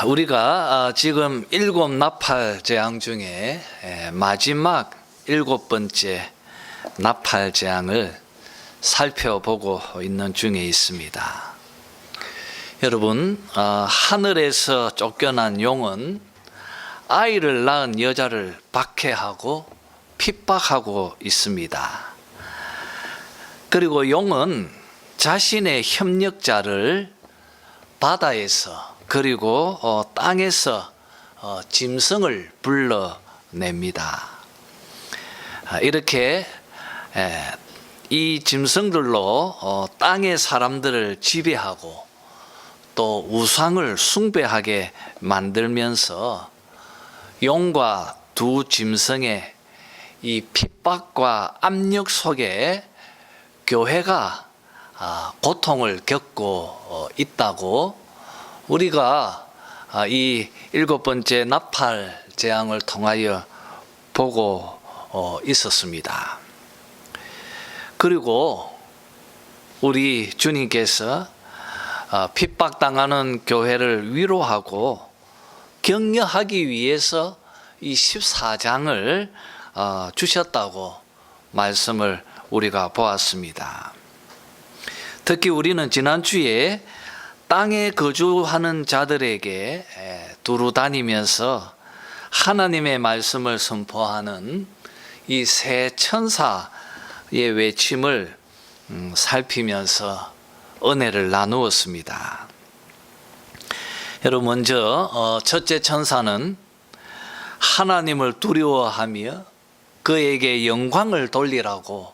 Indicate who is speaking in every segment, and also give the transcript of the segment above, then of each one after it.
Speaker 1: 우리가 지금 7나팔 재앙 중에 마지막 7번째 나팔 재앙을 살펴보고 있는 중에 있습니다. 여러분, 하늘에서 쫓겨난 용은 아이를 낳은 여자를 박해하고 핍박하고 있습니다. 그리고 용은 자신의 협력자를 바다에서 그리고 땅에서 짐승을 불러냅니다. 이렇게 이 짐승들로 땅의 사람들을 지배하고 또 우상을 숭배하게 만들면서 용과 두 짐승의 이 핍박과 압력 속에 교회가 고통을 겪고 있다고 우리가 이 7번째 나팔 재앙을 통하여 보고 있었습니다. 그리고 우리 주님께서 핍박당하는 교회를 위로하고 격려하기 위해서 이 14장을 주셨다고 말씀을 우리가 보았습니다. 특히 우리는 지난주에 땅에 거주하는 자들에게 두루 다니면서 하나님의 말씀을 선포하는 이 세 천사의 외침을 살피면서 은혜를 나누었습니다. 여러분, 먼저 첫째 천사는 하나님을 두려워하며 그에게 영광을 돌리라고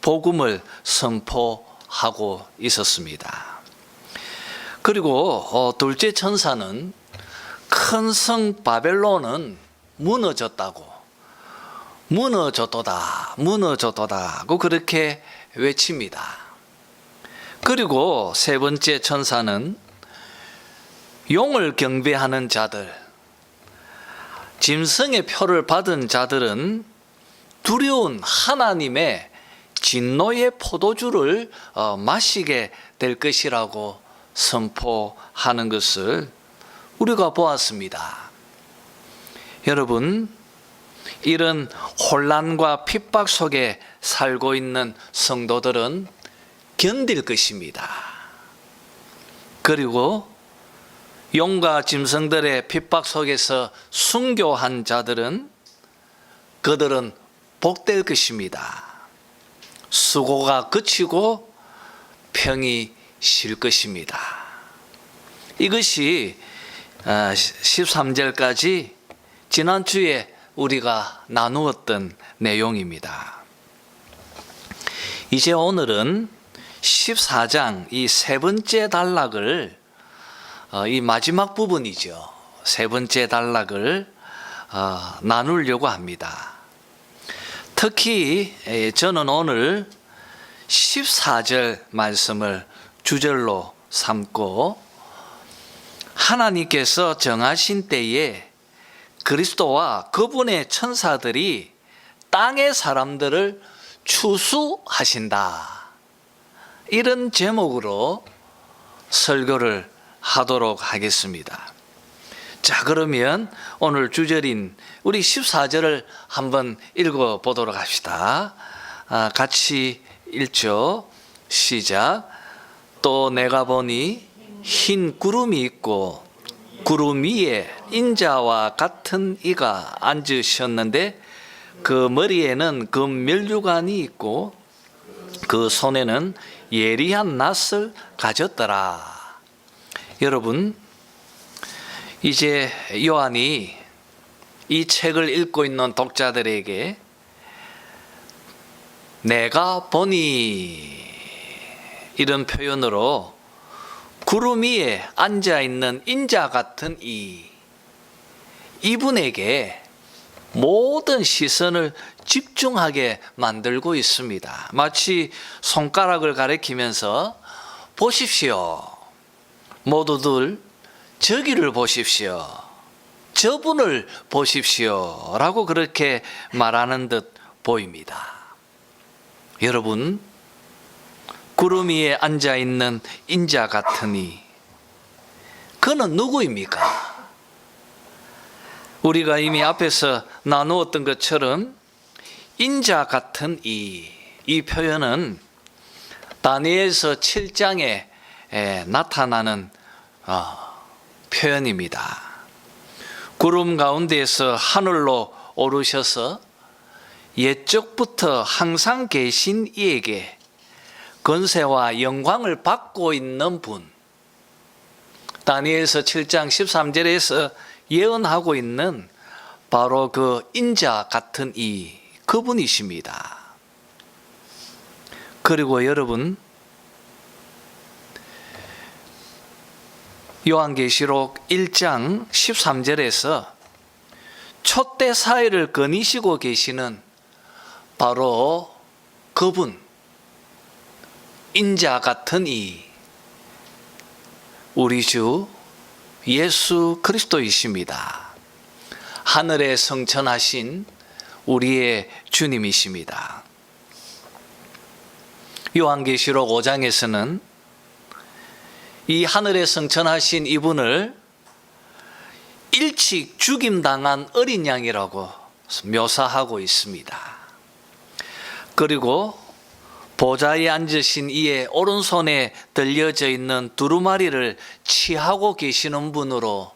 Speaker 1: 복음을 선포하고 있었습니다. 그리고 둘째 천사는 큰 성 바벨론은 무너졌다고, 무너졌도다고 그렇게 외칩니다. 그리고 세 번째 천사는 용을 경배하는 자들, 짐승의 표를 받은 자들은 두려운 하나님의 진노의 포도주를 마시게 될 것이라고 선포하는 것을 우리가 보았습니다. 여러분, 이런 혼란과 핍박 속에 살고 있는 성도들은 견딜 것입니다. 그리고 용과 짐승들의 핍박 속에서 순교한 자들은 그들은 복될 것입니다. 수고가 그치고 평이 실 것입니다. 이것이 13절까지 지난주에 우리가 나누었던 내용입니다. 이제 오늘은 14장 이 세 번째 단락을 이 마지막 부분이죠. 세 번째 단락을 나누려고 합니다. 특히 저는 오늘 14절 말씀을 주절로 삼고 하나님께서 정하신 때에 그리스도와 그분의 천사들이 땅의 사람들을 추수하신다, 이런 제목으로 설교를 하도록 하겠습니다. 자, 그러면 오늘 주절인 우리 14절을 한번 읽어보도록 합시다. 같이 읽죠. 시작. 또 내가 보니 흰 구름이 있고 구름 위에 인자와 같은 이가 앉으셨는데 그 머리에는 금면류관이 있고 그 손에는 예리한 낫을 가졌더라. 여러분, 이제 요한이 이 책을 읽고 있는 독자들에게 내가 보니, 이런 표현으로 구름 위에 앉아있는 인자 같은 이분에게 모든 시선을 집중하게 만들고 있습니다. 마치 손가락을 가리키면서 보십시오, 모두들 저기를 보십시오, 저분을 보십시오 라고 그렇게 말하는 듯 보입니다. 여러분, 구름 위에 앉아있는 인자 같으니 그는 누구입니까? 우리가 이미 앞에서 나누었던 것처럼 인자 같은 이 표현은 다니엘서 7장에 나타나는 표현입니다. 구름 가운데에서 하늘로 오르셔서 옛적부터 항상 계신 이에게 권세와 영광을 받고 있는 분, 다니엘서 7장 13절에서 예언하고 있는 바로 그 인자 같은 그분이십니다. 그리고 여러분, 요한계시록 1장 13절에서 촛대 사이를 거니시고 계시는 바로 그분, 인자 같은 우리 주 예수 그리스도이십니다. 하늘에 성천하신 우리의 주님이십니다. 요한계시록 5장에서는 이 하늘에 성천하신 이분을 일찍 죽임당한 어린 양이라고 묘사하고 있습니다. 그리고 보좌에 앉으신 이의 오른손에 들려져 있는 두루마리를 취하고 계시는 분으로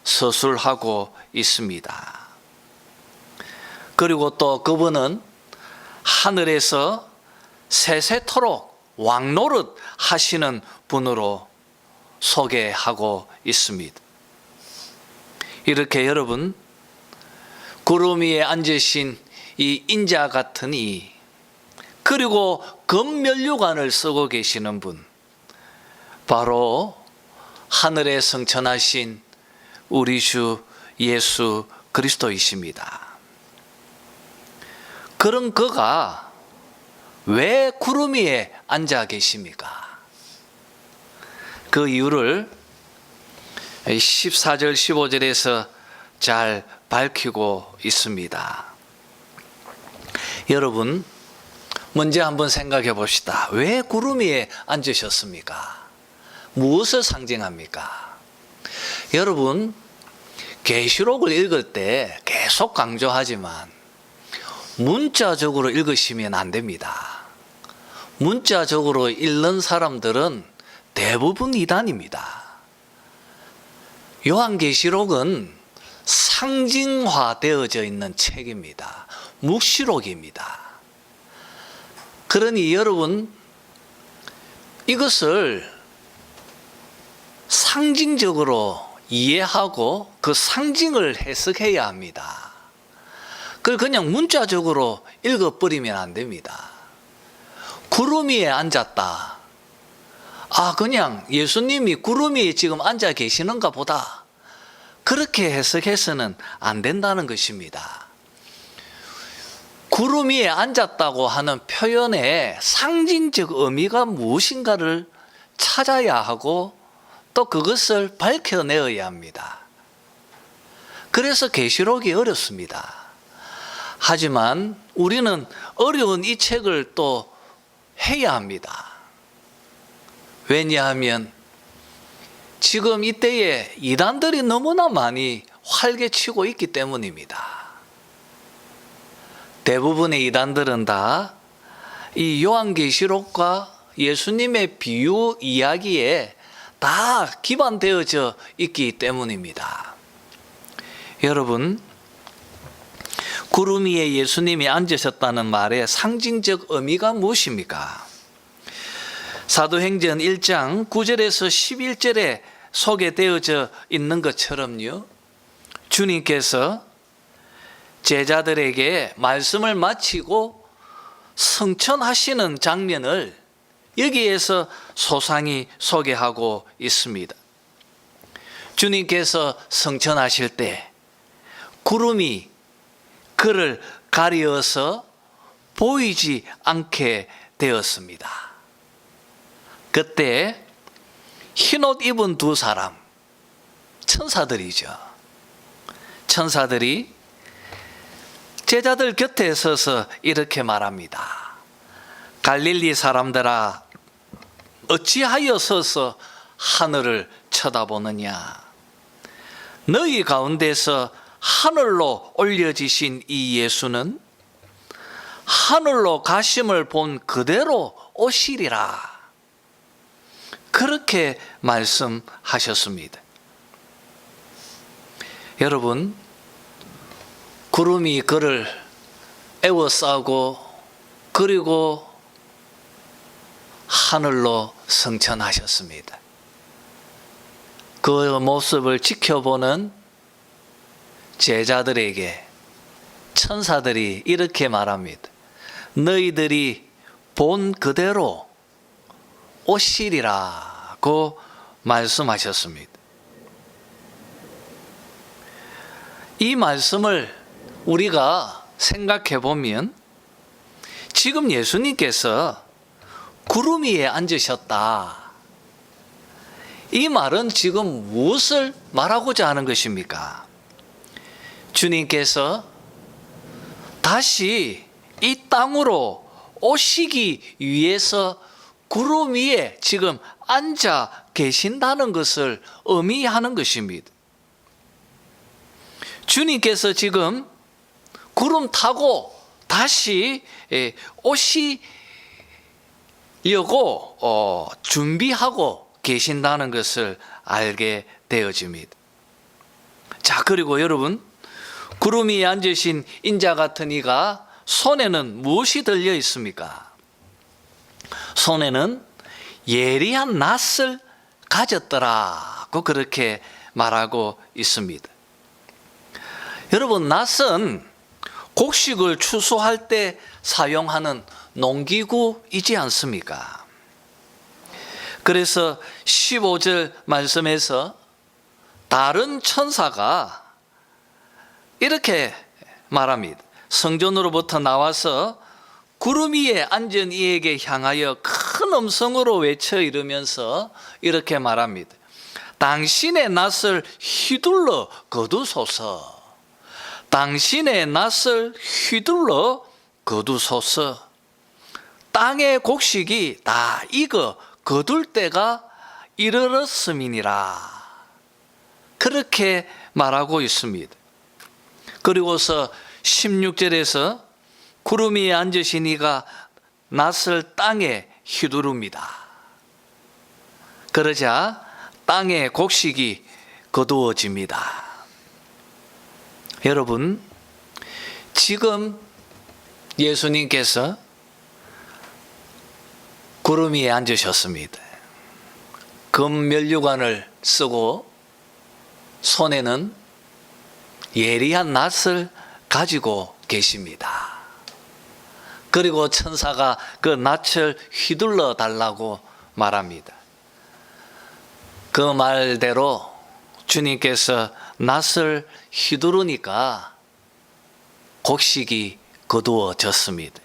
Speaker 1: 서술하고 있습니다. 그리고 또 그분은 하늘에서 세세토록 왕노릇 하시는 분으로 소개하고 있습니다. 이렇게 구름 위에 앉으신 이 인자 같은 그리고 금면류관을 쓰고 계시는 분, 바로 하늘에 성천하신 우리 주 예수 그리스도이십니다. 그런 그가 왜 구름 위에 앉아 계십니까? 그 이유를 14절 15절에서 잘 밝히고 있습니다. 여러분, 먼저 한번 생각해 봅시다. 왜 구름 위에 앉으셨습니까? 무엇을 상징합니까? 여러분, 계시록을 읽을 때 계속 강조하지만 문자적으로 읽으시면 안 됩니다. 문자적으로 읽는 사람들은 대부분 이단입니다. 요한계시록은 상징화되어져 있는 책입니다. 묵시록입니다. 그러니 여러분, 이것을 상징적으로 이해하고 그 상징을 해석해야 합니다. 그걸 그냥 문자적으로 읽어버리면 안 됩니다. 구름 위에 앉았다. 그냥 예수님이 구름 위에 지금 앉아 계시는가 보다. 그렇게 해석해서는 안 된다는 것입니다. 구름 위에 앉았다고 하는 표현의 상징적 의미가 무엇인가를 찾아야 하고 또 그것을 밝혀내어야 합니다. 그래서 계시록이 어렵습니다. 하지만 우리는 어려운 이 책을 또 해야 합니다. 왜냐하면 지금 이때에 이단들이 너무나 많이 활개치고 있기 때문입니다. 대부분의 이단들은 다 이 요한계시록과 예수님의 비유 이야기에 다 기반되어져 있기 때문입니다. 여러분, 구름 위에 예수님이 앉으셨다는 말의 상징적 의미가 무엇입니까? 사도행전 1장 9절에서 11절에 소개되어져 있는 것처럼요, 주님께서 제자들에게 말씀을 마치고 성천하시는 장면을 여기에서 소상히 소개하고 있습니다. 주님께서 성천하실 때 구름이 그를 가리어서 보이지 않게 되었습니다. 그때 흰옷 입은 두 사람, 천사들이죠. 천사들이 제자들 곁에 서서 이렇게 말합니다. 갈릴리 사람들아, 어찌하여 서서 하늘을 쳐다보느냐? 너희 가운데서 하늘로 올려지신 이 예수는 하늘로 가심을 본 그대로 오시리라. 그렇게 말씀하셨습니다. 여러분, 구름이 그를 에워싸고 그리고 하늘로 승천하셨습니다. 그 모습을 지켜보는 제자들에게 천사들이 이렇게 말합니다. 너희들이 본 그대로 오시리라고 말씀하셨습니다. 이 말씀을 우리가 생각해 보면 지금 예수님께서 구름 위에 앉으셨다. 이 말은 지금 무엇을 말하고자 하는 것입니까? 주님께서 다시 이 땅으로 오시기 위해서 구름 위에 지금 앉아 계신다는 것을 의미하는 것입니다. 주님께서 지금 구름 타고 다시 오시려고 준비하고 계신다는 것을 알게 되어집니다. 자, 그리고 여러분, 구름 위에 앉으신 인자 같은 이가 손에는 무엇이 들려 있습니까? 손에는 예리한 낫을 가졌더라고 그렇게 말하고 있습니다. 여러분, 낫은 곡식을 추수할 때 사용하는 농기구이지 않습니까? 그래서 15절 말씀에서 다른 천사가 이렇게 말합니다. 성전으로부터 나와서 구름 위에 앉은 이에게 향하여 큰 음성으로 외쳐 이르면서 이렇게 말합니다. 당신의 낫을 휘둘러 거두소서. 당신의 낫을 휘둘러 거두소서. 땅의 곡식이 다 익어 거둘 때가 이르렀음이니라. 그렇게 말하고 있습니다. 그리고서 16절에서 구름 위에 앉으신 이가 낫을 땅에 휘두릅니다. 그러자 땅의 곡식이 거두어집니다. 여러분, 지금 예수님께서 구름 위에 앉으셨습니다. 금 면류관을 쓰고 손에는 예리한 낫을 가지고 계십니다. 그리고 천사가 그 낫을 휘둘러 달라고 말합니다. 그 말대로 주님께서 낫을 휘두르니까 곡식이 거두어졌습니다.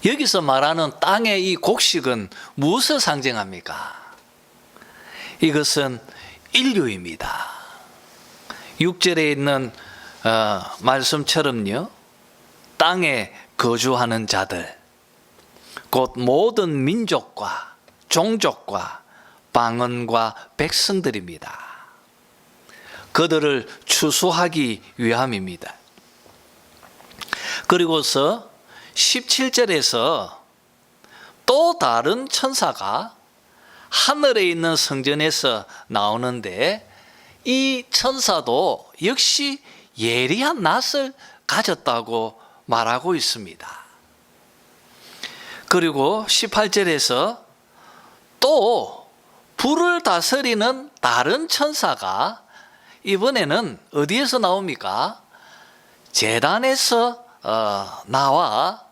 Speaker 1: 여기서 말하는 땅의 이 곡식은 무엇을 상징합니까? 이것은 인류입니다. 6절에 있는 말씀처럼요, 땅에 거주하는 자들, 곧 모든 민족과 종족과 방언과 백성들입니다. 그들을 추수하기 위함입니다. 그리고서 17절에서 또 다른 천사가 하늘에 있는 성전에서 나오는데 이 천사도 역시 예리한 낫을 가졌다고 말하고 있습니다. 그리고 18절에서 또 불을 다스리는 다른 천사가 이번에는 어디에서 나옵니까? 제단에서 나와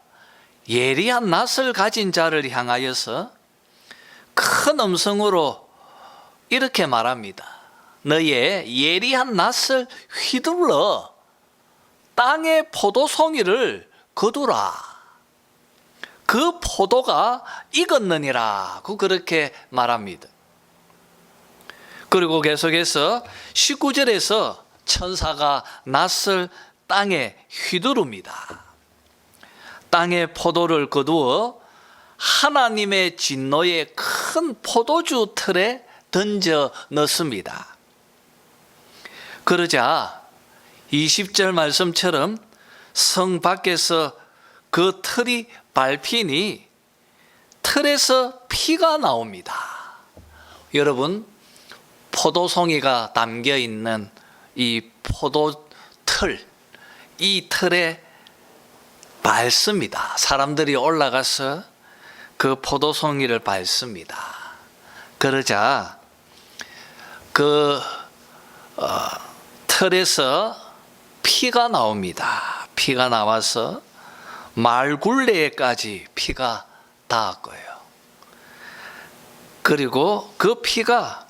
Speaker 1: 예리한 낫을 가진 자를 향하여서 큰 음성으로 이렇게 말합니다. 너의 예리한 낫을 휘둘러 땅의 포도송이를 거두라. 그 포도가 익었느니라고 그렇게 말합니다. 그리고 계속해서 19절에서 천사가 낫을 땅에 휘두릅니다. 땅의 포도를 거두어 하나님의 진노의 큰 포도주 틀에 던져 넣습니다. 그러자 20절 말씀처럼 성 밖에서 그 틀이 밟히니 틀에서 피가 나옵니다. 여러분, 포도송이가 담겨 있는 이 포도틀, 이 틀에 밟습니다. 사람들이 올라가서 그 포도송이를 밟습니다. 그러자 그 틀에서 피가 나옵니다. 피가 나와서 말굴레에까지 피가 닿았고요. 그리고 그 피가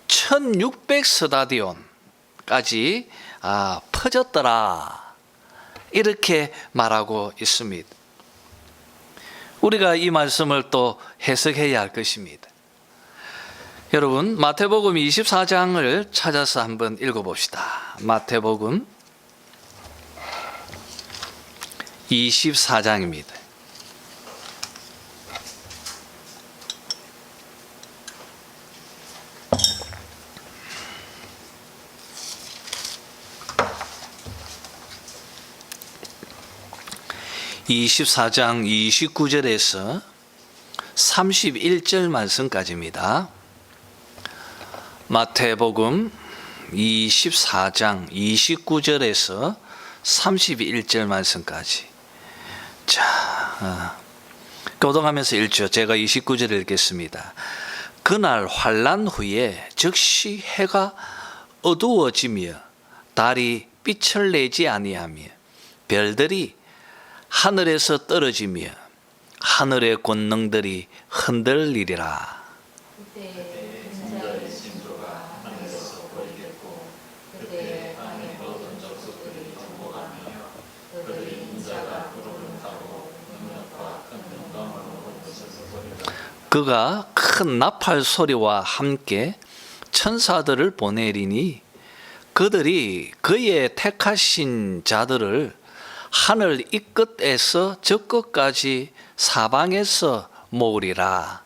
Speaker 1: 1600스타디온까지 퍼졌더라, 이렇게 말하고 있습니다. 우리가 이 말씀을 또 해석해야 할 것입니다. 여러분, 마태복음 24장을 찾아서 한번 읽어봅시다. 마태복음 24장입니다. (24장) 29절에서 31절 말씀까지입니다. 마태복음 24장 29절에서 31절 말씀까지. 자, 교동하면서 읽죠. 제가 29절을 읽겠습니다. 그날 환난 후에 즉시 해가 어두워지며 달이 빛을 내지 아니하며 별들이 하늘에서 떨어지며 하늘의 권능들이 흔들리리라. 그가 큰 나팔 소리와 함께 천사들을 보내리니 그들이 그의 택하신 자들을 하늘 이 끝에서 저 끝까지 사방에서 모으리라.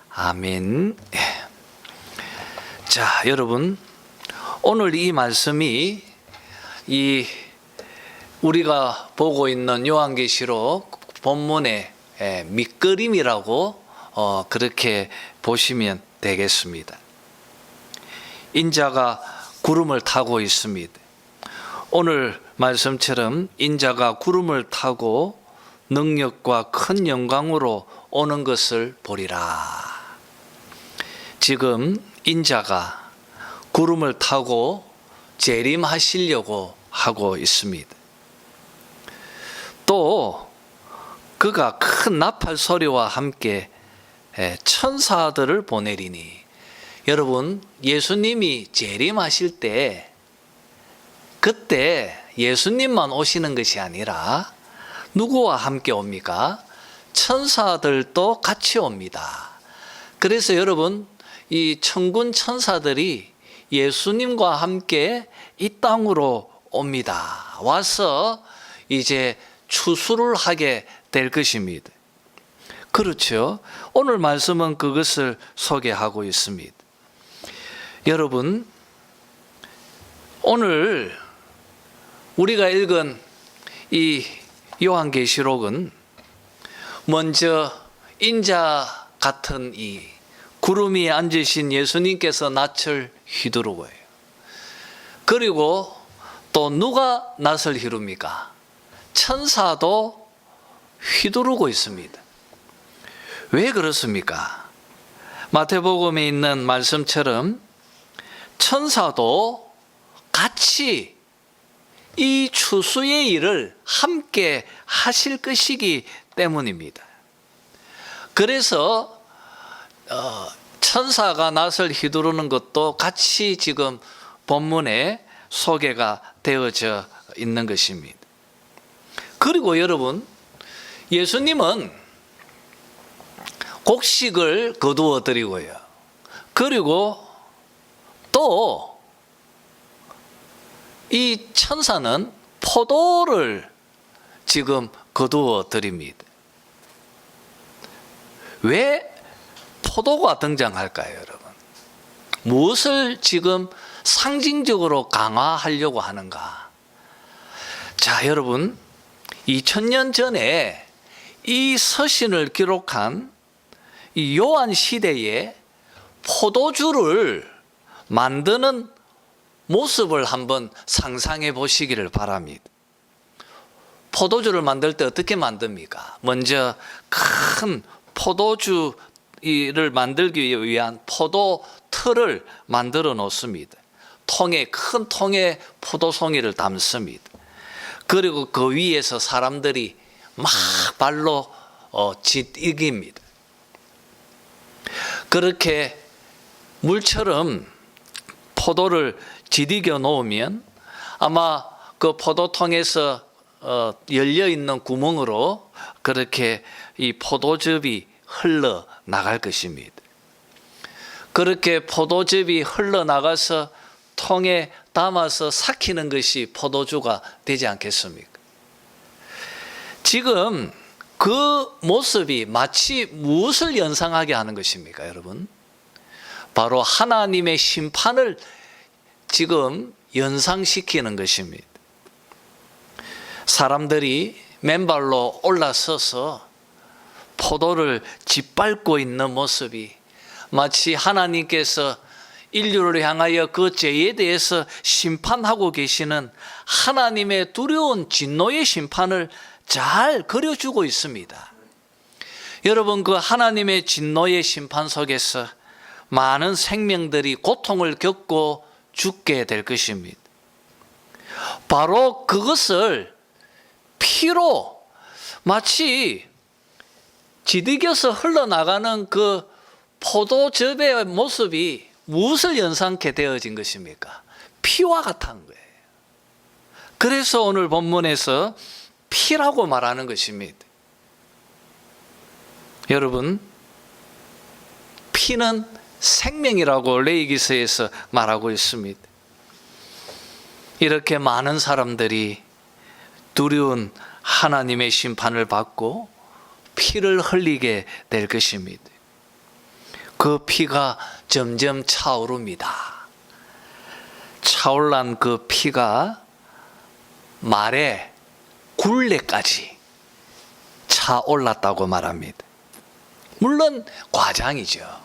Speaker 1: 아멘. 자, 여러분, 오늘 이 말씀이 우리가 보고 있는 요한계시록 본문의 밑그림이라고 그렇게 보시면 되겠습니다. 인자가 구름을 타고 있습니다. 오늘 말씀처럼 인자가 구름을 타고 능력과 큰 영광으로 오는 것을 보리라. 지금 인자가 구름을 타고 재림하시려고 하고 있습니다. 또 그가 큰 나팔 소리와 함께 천사들을 보내리니, 여러분, 예수님이 재림하실 때 그때 예수님만 오시는 것이 아니라 누구와 함께 옵니까? 천사들도 같이 옵니다. 그래서 여러분, 이 천군 천사들이 예수님과 함께 이 땅으로 옵니다. 와서 이제 추수를 하게 될 것입니다. 그렇죠. 오늘 말씀은 그것을 소개하고 있습니다. 여러분, 오늘 우리가 읽은 이 요한계시록은 먼저 인자 같은 이 구름 위에 앉으신 예수님께서 낯을 휘두르고요. 그리고 또 누가 낯을 휘룹니까? 천사도 휘두르고 있습니다. 왜 그렇습니까? 마태복음에 있는 말씀처럼 천사도 같이 이 추수의 일을 함께 하실 것이기 때문입니다. 그래서 천사가 낯을 휘두르는 것도 같이 지금 본문에 소개가 되어져 있는 것입니다. 그리고 여러분, 예수님은 곡식을 거두어 드리고요. 그리고 또 이 천사는 포도를 지금 거두어 드립니다. 왜 포도가 등장할까요, 여러분? 무엇을 지금 상징적으로 강화하려고 하는가? 자, 여러분, 2000년 전에 이 서신을 기록한 이 요한 시대에 포도주를 만드는 모습을 한번 상상해 보시기를 바랍니다. 포도주를 만들 때 어떻게 만듭니까? 먼저 큰 포도주를 만들기 위한 포도 틀을 만들어 놓습니다. 큰 통에 포도송이를 담습니다. 그리고 그 위에서 사람들이 막 발로 짓이깁니다. 그렇게 물처럼 포도를 짓이겨 놓으면 아마 그 포도통에서 열려 있는 구멍으로 그렇게 이 포도즙이 흘러 나갈 것입니다. 그렇게 포도즙이 흘러 나가서 통에 담아서 삭히는 것이 포도주가 되지 않겠습니까? 지금 그 모습이 마치 무엇을 연상하게 하는 것입니까, 여러분? 바로 하나님의 심판을 지금 연상시키는 것입니다. 사람들이 맨발로 올라서서 포도를 짓밟고 있는 모습이 마치 하나님께서 인류를 향하여 그 죄에 대해서 심판하고 계시는 하나님의 두려운 진노의 심판을 잘 그려주고 있습니다. 여러분, 그 하나님의 진노의 심판 속에서 많은 생명들이 고통을 겪고 죽게 될 것입니다. 바로 그것을 피로 마치 지디겨서 흘러나가는 그 포도즙의 모습이 무엇을 연상케 되어진 것입니까? 피와 같은 거예요. 그래서 오늘 본문에서 피라고 말하는 것입니다. 여러분, 피는 생명이라고 레위기서에서 말하고 있습니다. 이렇게 많은 사람들이 두려운 하나님의 심판을 받고 피를 흘리게 될 것입니다. 그 피가 점점 차오릅니다. 차올란 그 피가 말에 굴레까지 차올랐다고 말합니다. 물론 과장이죠.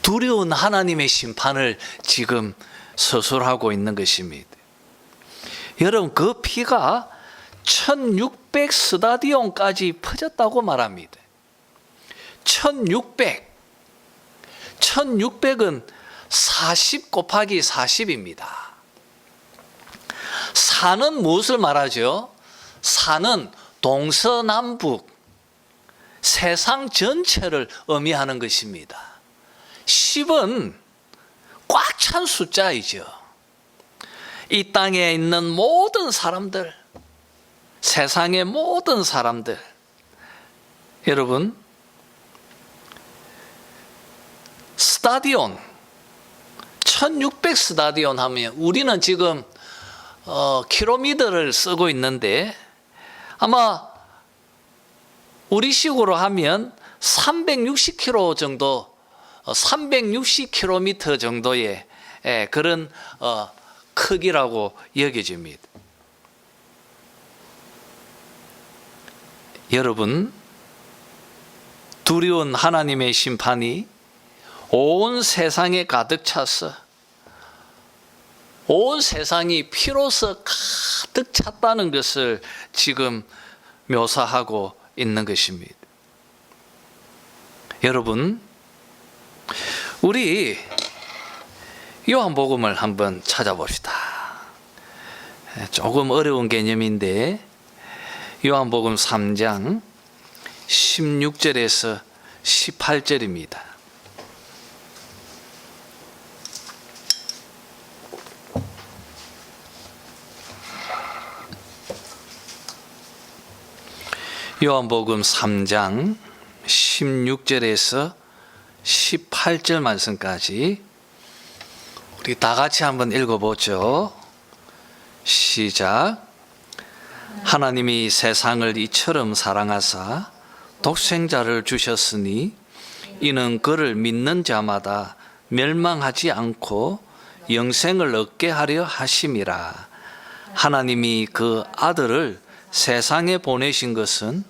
Speaker 1: 두려운 하나님의 심판을 지금 서술하고 있는 것입니다. 여러분, 그 피가 1600 스타디온까지 퍼졌다고 말합니다. 1600은 40 곱하기 40입니다. 산은 무엇을 말하죠? 산은 동서남북 세상 전체를 의미하는 것입니다. 10은 꽉 찬 숫자이죠. 이 땅에 있는 모든 사람들, 세상의 모든 사람들, 여러분, 스타디온 1600 스타디온 하면 우리는 지금 킬로미터를 쓰고 있는데 아마 우리식으로 하면 360km 정도, 360km 정도의 그런 크기라고 여겨집니다. 여러분, 두려운 하나님의 심판이 온 세상에 가득 차서 온 세상이 피로서 가득 찼다는 것을 지금 묘사하고 있는 것입니다. 여러분, 우리 요한복음을 한번 찾아봅시다. 조금 어려운 개념인데 요한복음 3장 16절에서 18절입니다. 요한복음 3장 16절에서 18절 말씀까지 우리 다 같이 한번 읽어보죠. 시작. 하나님이 세상을 이처럼 사랑하사 독생자를 주셨으니 이는 그를 믿는 자마다 멸망하지 않고 영생을 얻게 하려 하심이라. 하나님이 그 아들을 세상에 보내신 것은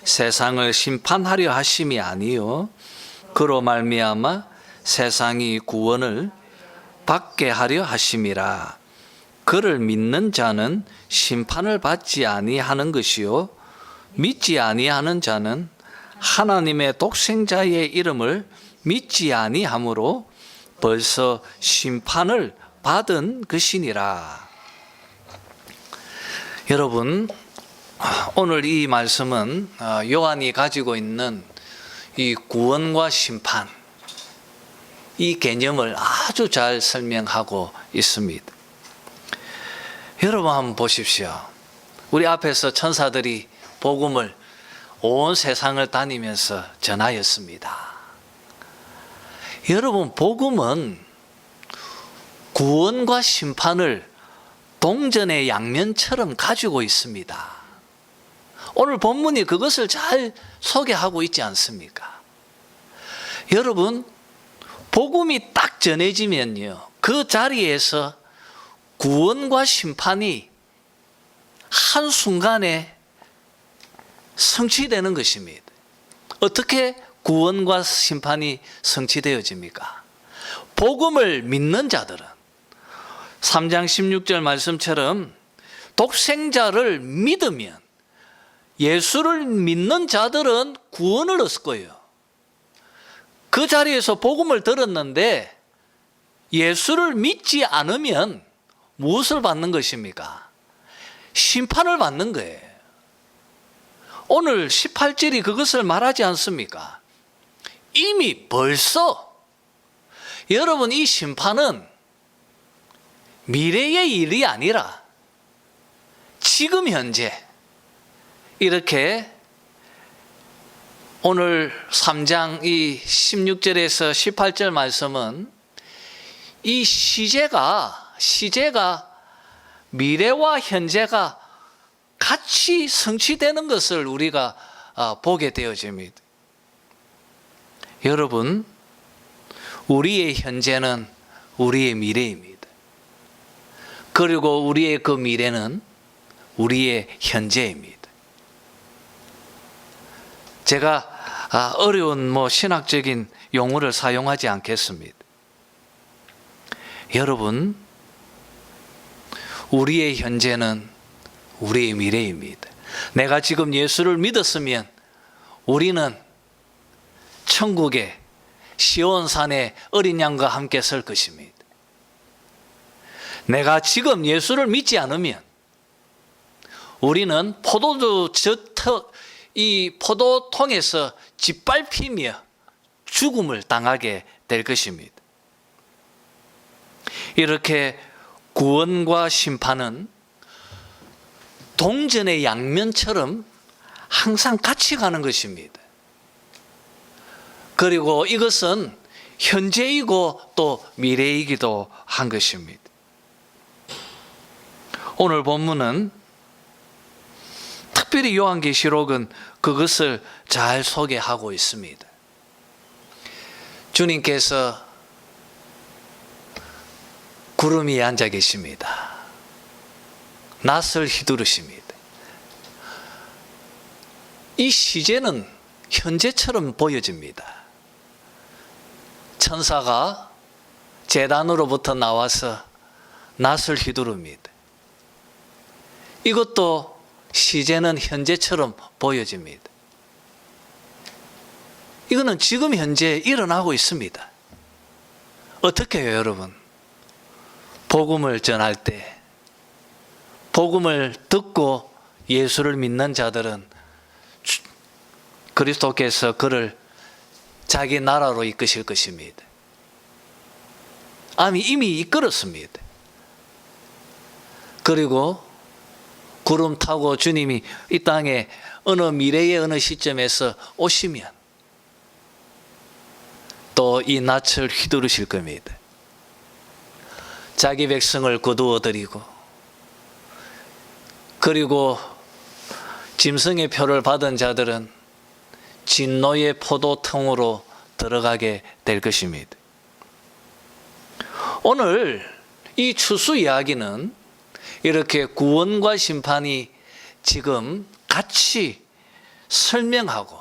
Speaker 1: 세상을 심판하려 하심이 아니요 그로 말미암아 세상이 구원을 받게 하려 하심이라. 그를 믿는 자는 심판을 받지 아니하는 것이요 믿지 아니하는 자는 하나님의 독생자의 이름을 믿지 아니하므로 벌써 심판을 받은 것이니라. 여러분, 오늘 이 말씀은 요한이 가지고 있는 이 구원과 심판, 이 개념을 아주 잘 설명하고 있습니다. 여러분 한번 보십시오. 우리 앞에서 천사들이 복음을 온 세상을 다니면서 전하였습니다. 여러분, 복음은 구원과 심판을 동전의 양면처럼 가지고 있습니다. 오늘 본문이 그것을 잘 소개하고 있지 않습니까? 여러분, 복음이 딱 전해지면요, 그 자리에서 구원과 심판이 한순간에 성취되는 것입니다. 어떻게 구원과 심판이 성취되어집니까? 복음을 믿는 자들은 3장 16절 말씀처럼 독생자를 믿으면, 예수를 믿는 자들은 구원을 얻을 거예요. 그 자리에서 복음을 들었는데 예수를 믿지 않으면 무엇을 받는 것입니까? 심판을 받는 거예요. 오늘 18절이 그것을 말하지 않습니까? 이미 벌써 여러분, 이 심판은 미래의 일이 아니라 지금 현재, 이렇게 오늘 3장 이 16절에서 18절 말씀은 이 시제가 미래와 현재가 같이 성취되는 것을 우리가 보게 되어집니다. 여러분, 우리의 현재는 우리의 미래입니다. 그리고 우리의 그 미래는 우리의 현재입니다. 제가 어려운 신학적인 용어를 사용하지 않겠습니다. 여러분, 우리의 현재는 우리의 미래입니다. 내가 지금 예수를 믿었으면 우리는 천국의 시온산에 어린 양과 함께 설 것입니다. 내가 지금 예수를 믿지 않으면 우리는 이 포도통에서 짓밟히며 죽음을 당하게 될 것입니다. 이렇게 구원과 심판은 동전의 양면처럼 항상 같이 가는 것입니다. 그리고 이것은 현재이고 또 미래이기도 한 것입니다. 오늘 본문은 특별히 요한계시록은 그것을 잘 소개하고 있습니다. 주님께서 구름 위에 앉아 계십니다. 낫을 휘두르십니다. 이 시제는 현재처럼 보여집니다. 천사가 제단으로부터 나와서 낫을 휘두릅니다. 이것도 시제는 현재처럼 보여집니다. 이거는 지금 현재 일어나고 있습니다. 어떻게 해요, 여러분? 복음을 전할 때, 복음을 듣고 예수를 믿는 자들은 그리스도께서 그를 자기 나라로 이끄실 것입니다. 이미 이끌었습니다. 그리고 구름 타고 주님이 이 땅에 어느 미래의 어느 시점에서 오시면 또 이 낯을 휘두르실 겁니다. 자기 백성을 거두어 드리고, 그리고 짐승의 표를 받은 자들은 진노의 포도통으로 들어가게 될 것입니다. 오늘 이 추수 이야기는 이렇게 구원과 심판이 지금 같이 설명하고,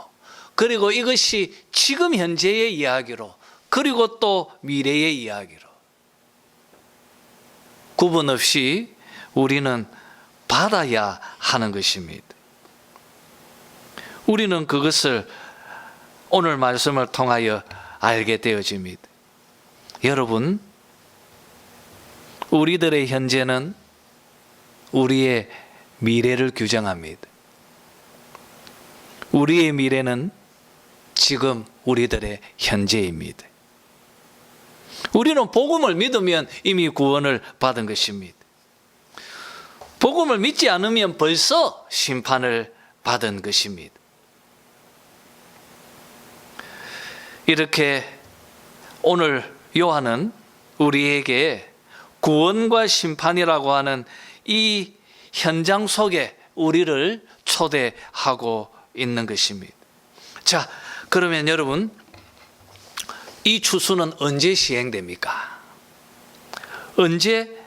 Speaker 1: 그리고 이것이 지금 현재의 이야기로, 그리고 또 미래의 이야기로 구분 없이 우리는 받아야 하는 것입니다. 우리는 그것을 오늘 말씀을 통하여 알게 되어집니다. 여러분, 우리들의 현재는 우리의 미래를 규정합니다. 우리의 미래는 지금 우리들의 현재입니다. 우리는 복음을 믿으면 이미 구원을 받은 것입니다. 복음을 믿지 않으면 벌써 심판을 받은 것입니다. 이렇게 오늘 요한은 우리에게 구원과 심판이라고 하는 이 현장 속에 우리를 초대하고 있는 것입니다. 자, 그러면 여러분, 이 추수는 언제 시행됩니까? 언제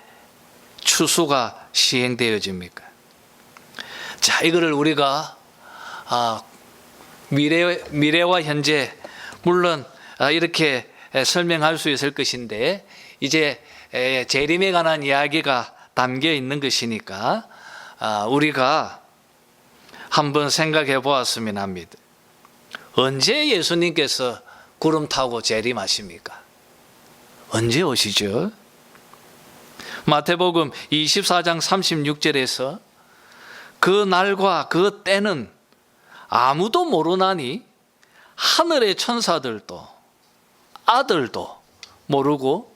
Speaker 1: 추수가 시행되어집니까? 자, 이거를 우리가 미래와 현재, 물론 이렇게 설명할 수 있을 것인데, 이제 재림에 관한 이야기가 담겨 있는 것이니까 우리가 한번 생각해 보았으면 합니다. 언제 예수님께서 구름 타고 재림하십니까? 언제 오시죠? 마태복음 24장 36절에서 그 날과 그 때는 아무도 모르나니 하늘의 천사들도 아들도 모르고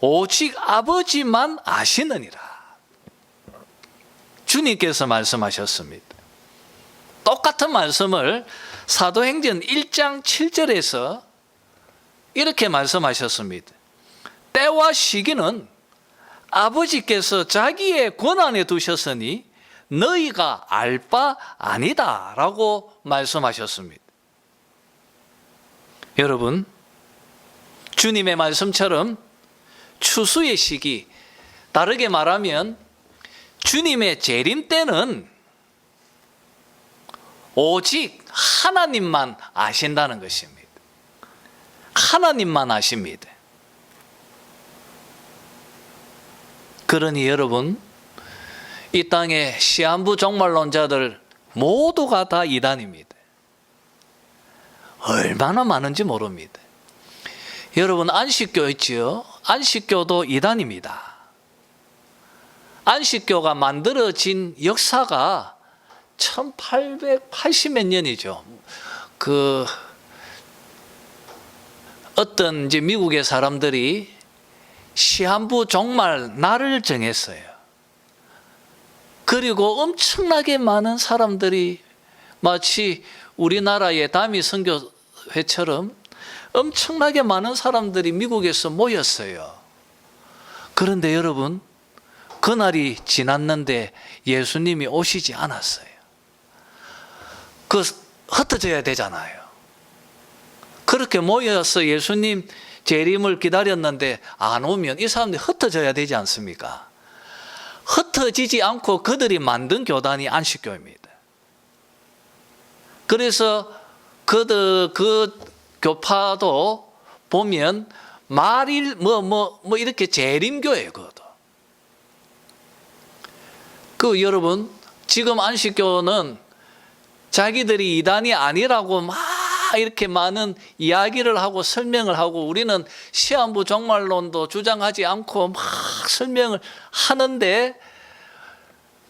Speaker 1: 오직 아버지만 아시느니라. 주님께서 말씀하셨습니다. 똑같은 말씀을 사도행전 1장 7절에서 이렇게 말씀하셨습니다. 때와 시기는 아버지께서 자기의 권한에 두셨으니 너희가 알 바 아니다 라고 말씀하셨습니다. 여러분, 주님의 말씀처럼 추수의 시기, 다르게 말하면 주님의 재림 때는 오직 하나님만 아신다는 것입니다. 하나님만 아십니다. 그러니 여러분, 이 땅의 시한부 종말론자들 모두가 다 이단입니다. 얼마나 많은지 모릅니다. 여러분, 안식교 있지요? 안식교도 이단입니다. 안식교가 만들어진 역사가 1880몇 년이죠. 어떤 이제 미국의 사람들이 시한부 종말 날을 정했어요. 그리고 엄청나게 많은 사람들이 마치 우리나라의 다미 선교회처럼 엄청나게 많은 사람들이 미국에서 모였어요. 그런데 여러분, 그날이 지났는데 예수님이 오시지 않았어요. 흩어져야 되잖아요. 그렇게 모여서 예수님 재림을 기다렸는데 안 오면 이 사람들이 흩어져야 되지 않습니까? 흩어지지 않고 그들이 만든 교단이 안식교입니다. 그래서 그 교파도 보면 말일 이렇게 재림교예요. 그것도. 여러분, 지금 안식교는 자기들이 이단이 아니라고 막 이렇게 많은 이야기를 하고 설명을 하고, 우리는 시한부 종말론도 주장하지 않고 막 설명을 하는데,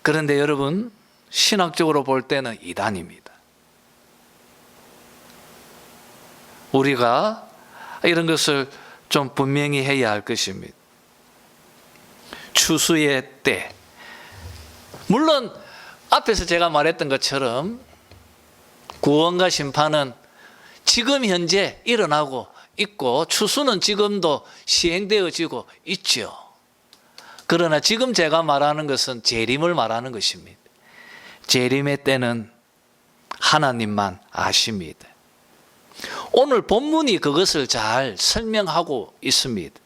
Speaker 1: 그런데 여러분, 신학적으로 볼 때는 이단입니다. 우리가 이런 것을 좀 분명히 해야 할 것입니다. 추수의 때, 물론 앞에서 제가 말했던 것처럼 구원과 심판은 지금 현재 일어나고 있고, 추수는 지금도 시행되어지고 있죠. 그러나 지금 제가 말하는 것은 재림을 말하는 것입니다. 재림의 때는 하나님만 아십니다. 오늘 본문이 그것을 잘 설명하고 있습니다.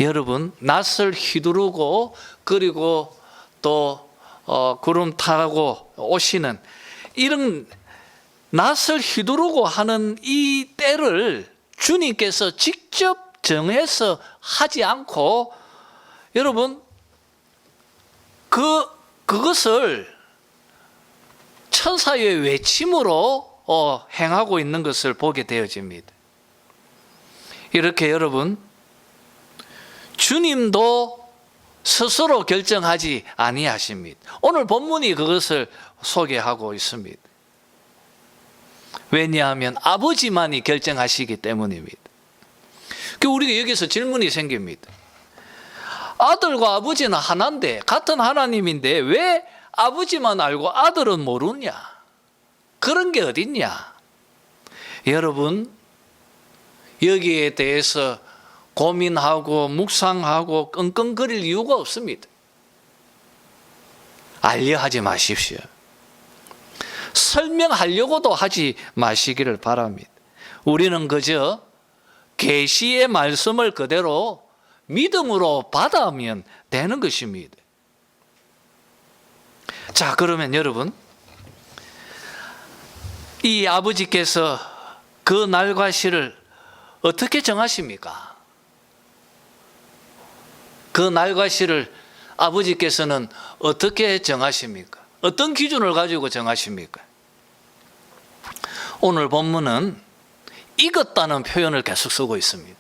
Speaker 1: 여러분, 낯을 휘두르고 그리고 또 구름 타고 오시는 이런 낯을 휘두르고 하는 이 때를 주님께서 직접 정해서 하지 않고 여러분 그것을 천사의 외침으로 행하고 있는 것을 보게 되어집니다. 이렇게 여러분 주님도 스스로 결정하지 아니하십니다. 오늘 본문이 그것을 소개하고 있습니다. 왜냐하면 아버지만이 결정하시기 때문입니다. 우리가 여기서 질문이 생깁니다. 아들과 아버지는 하나인데 같은 하나님인데 왜 아버지만 알고 아들은 모르냐? 그런 게 어딨냐? 여러분, 여기에 대해서 고민하고 묵상하고 끙끙거릴 이유가 없습니다. 알려하지 마십시오. 설명하려고도 하지 마시기를 바랍니다. 우리는 그저 계시의 말씀을 그대로 믿음으로 받아오면 되는 것입니다. 자, 그러면 여러분, 이 아버지께서 그 날과 시를 어떻게 정하십니까? 그 날과 시를 아버지께서는 어떻게 정하십니까? 어떤 기준을 가지고 정하십니까? 오늘 본문은 익었다는 표현을 계속 쓰고 있습니다.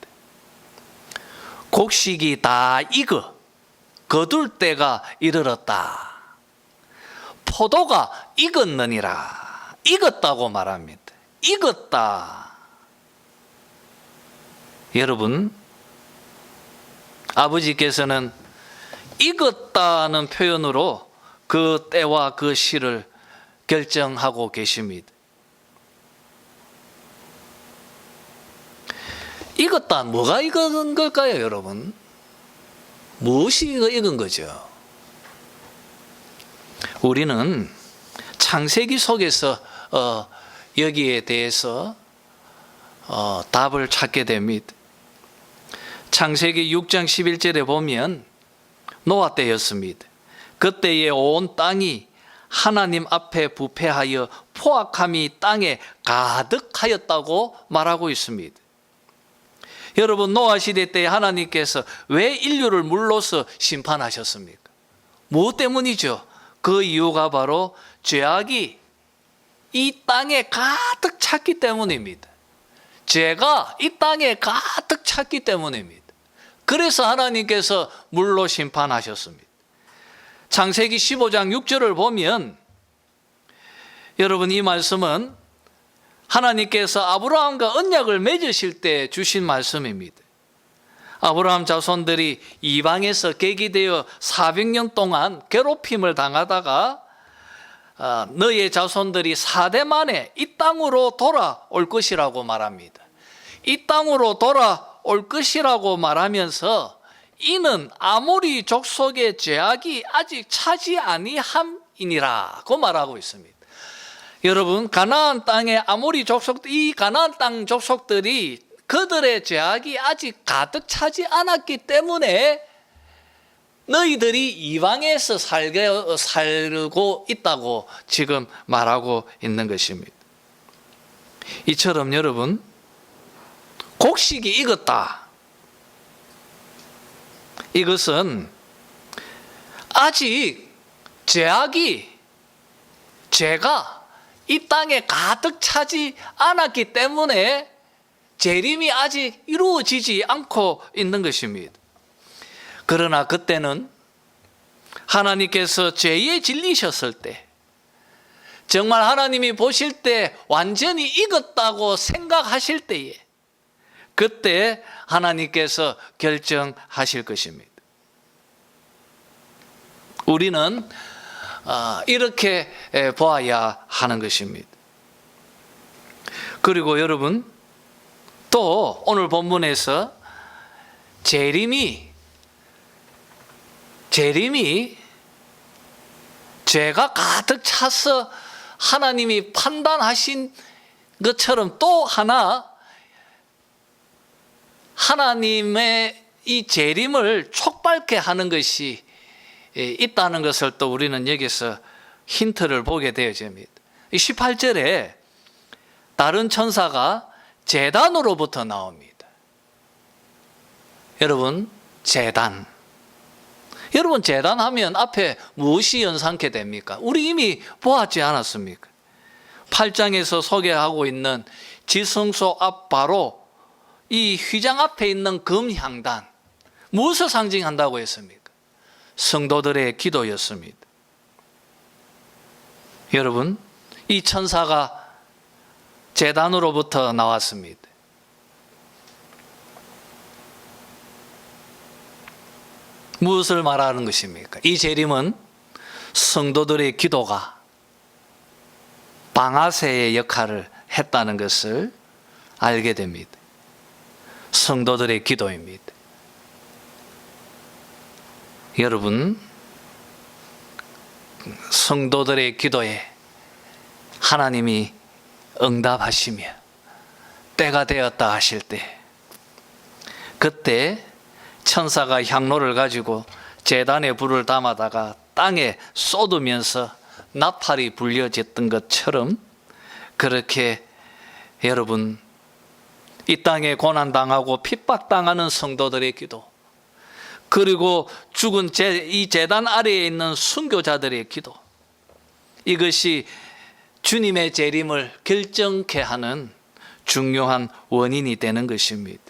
Speaker 1: 곡식이 다 익어 거둘 때가 이르렀다. 포도가 익었느니라. 익었다고 말합니다. 익었다. 여러분, 아버지께서는 익었다는 표현으로 그 때와 그 시를 결정하고 계십니다. 익었다. 뭐가 익은 걸까요, 여러분? 무엇이 익은 거죠? 우리는 창세기 속에서 여기에 대해서 답을 찾게 됩니다. 창세기 6장 11절에 보면 노아 때였습니다. 그때에 온 땅이 하나님 앞에 부패하여 포악함이 땅에 가득하였다고 말하고 있습니다. 여러분, 노아 시대 때 하나님께서 왜 인류를 물로서 심판하셨습니까? 무엇 때문이죠? 그 이유가 바로 죄악이 이 땅에 가득 찼기 때문입니다. 죄가 이 땅에 가득 찼기 때문입니다. 그래서 하나님께서 물로 심판하셨습니다. 창세기 15장 6절을 보면 여러분, 이 말씀은 하나님께서 아브라함과 언약을 맺으실 때 주신 말씀입니다. 아브라함 자손들이 이방에서 계기되어 400년 동안 괴롭힘을 당하다가 너의 자손들이 4대 만에 이 땅으로 돌아올 것이라고 말합니다. 이 땅으로 돌아올 것이라고 말하면서 이는 아모리 족속의 죄악이 아직 차지 아니함이니라고 말하고 있습니다. 여러분, 가나안 땅의 아모리 족속, 이 가나안 땅 족속들이 그들의 죄악이 아직 가득 차지 않았기 때문에 너희들이 이방에서 살고 있다고 지금 말하고 있는 것입니다. 이처럼 여러분, 곡식이 익었다. 이것은 아직 죄가 이 땅에 가득 차지 않았기 때문에 재림이 아직 이루어지지 않고 있는 것입니다. 그러나 그때는 하나님께서 죄에 질리셨을 때, 정말 하나님이 보실 때 완전히 익었다고 생각하실 때에, 그때 하나님께서 결정하실 것입니다. 우리는 이렇게 보아야 하는 것입니다. 그리고 여러분, 또 오늘 본문에서 재림이 죄가 가득 차서 하나님이 판단하신 것처럼 또 하나 하나님의 이 재림을 촉발케 하는 것이 있다는 것을 또 우리는 여기서 힌트를 보게 되어집니다. 18절에 다른 천사가 제단으로부터 나옵니다. 여러분, 제단. 여러분, 제단하면 앞에 무엇이 연상케 됩니까? 우리 이미 보았지 않았습니까? 8장에서 소개하고 있는 지성소 앞 바로 이 휘장 앞에 있는 금향단, 무엇을 상징한다고 했습니까? 성도들의 기도였습니다. 여러분, 이 천사가 제단으로부터 나왔습니다. 무엇을 말하는 것입니까? 이 재림은 성도들의 기도가 방아쇠의 역할을 했다는 것을 알게 됩니다. 성도들의 기도입니다. 여러분, 성도들의 기도에 하나님이 응답하시며 때가 되었다 하실 때, 그때 천사가 향로를 가지고 제단에 불을 담아다가 땅에 쏟으면서 나팔이 불려졌던 것처럼, 그렇게 여러분, 이 땅에 고난당하고 핍박당하는 성도들의 기도, 그리고 죽은 이 제단 아래에 있는 순교자들의 기도, 이것이 주님의 재림을 결정케 하는 중요한 원인이 되는 것입니다.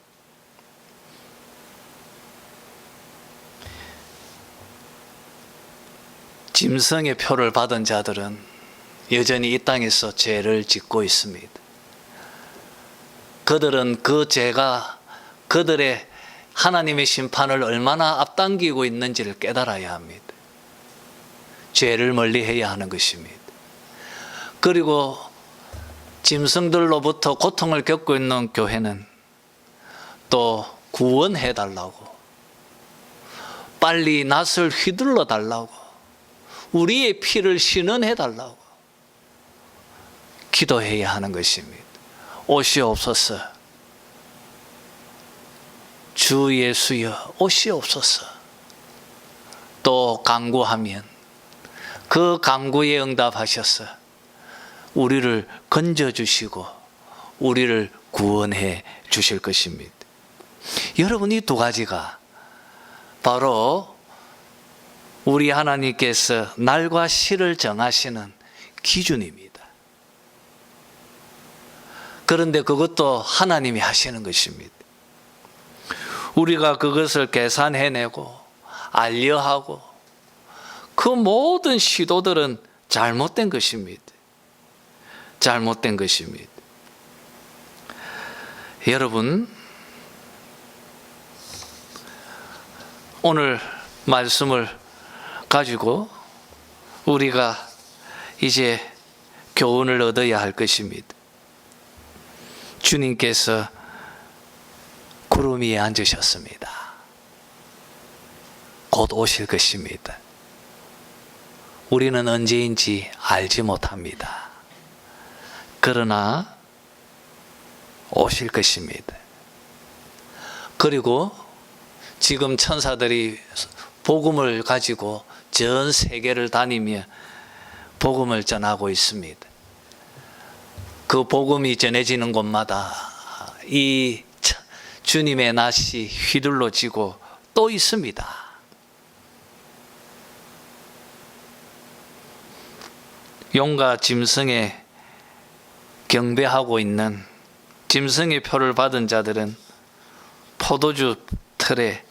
Speaker 1: 짐승의 표를 받은 자들은 여전히 이 땅에서 죄를 짓고 있습니다. 그들은 그 죄가 그들의 하나님의 심판을 얼마나 앞당기고 있는지를 깨달아야 합니다. 죄를 멀리해야 하는 것입니다. 그리고 짐승들로부터 고통을 겪고 있는 교회는 또 구원해 달라고, 빨리 낫을 휘둘러 달라고, 우리의 피를 신원해 달라고 기도해야 하는 것입니다. 오시옵소서. 주 예수여 오시옵소서. 또 간구하면 그 간구에 응답하셔서 우리를 건져주시고 우리를 구원해 주실 것입니다. 여러분, 이 두 가지가 바로 우리 하나님께서 날과 시를 정하시는 기준입니다. 그런데 그것도 하나님이 하시는 것입니다. 우리가 그것을 계산해내고 알려하고 그 모든 시도들은 잘못된 것입니다. 잘못된 것입니다. 여러분, 오늘 말씀을 가지고 우리가 이제 교훈을 얻어야 할 것입니다. 주님께서 구름 위에 앉으셨습니다. 곧 오실 것입니다. 우리는 언제인지 알지 못합니다. 그러나 오실 것입니다. 그리고 지금 천사들이 복음을 가지고 전 세계를 다니며 복음을 전하고 있습니다. 그 복음이 전해지는 곳마다 이 주님의 낫이 휘둘러지고 또 있습니다. 용과 짐승에 경배하고 있는 짐승의 표를 받은 자들은 포도주 틀에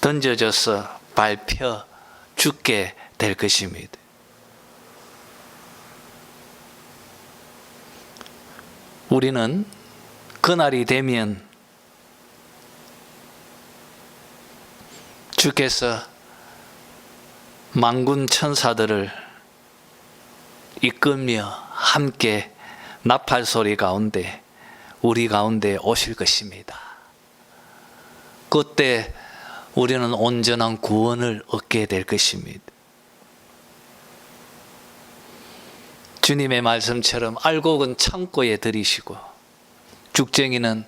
Speaker 1: 던져져서 밟혀 죽게 될 것입니다. 우리는 그날이 되면 주께서 만군 천사들을 이끌며 함께 나팔 소리 가운데 우리 가운데 오실 것입니다. 그때 우리는 온전한 구원을 얻게 될 것입니다. 주님의 말씀처럼 알곡은 창고에 들이시고 죽쟁이는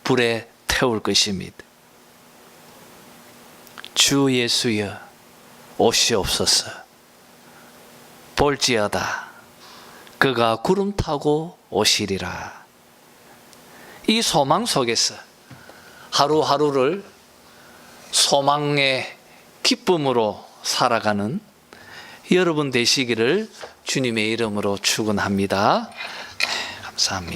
Speaker 1: 불에 태울 것입니다. 주 예수여 오시옵소서. 볼지어다 그가 구름 타고 오시리라. 이 소망 속에서 하루하루를 소망의 기쁨으로 살아가는 여러분 되시기를 주님의 이름으로 축원합니다. 감사합니다.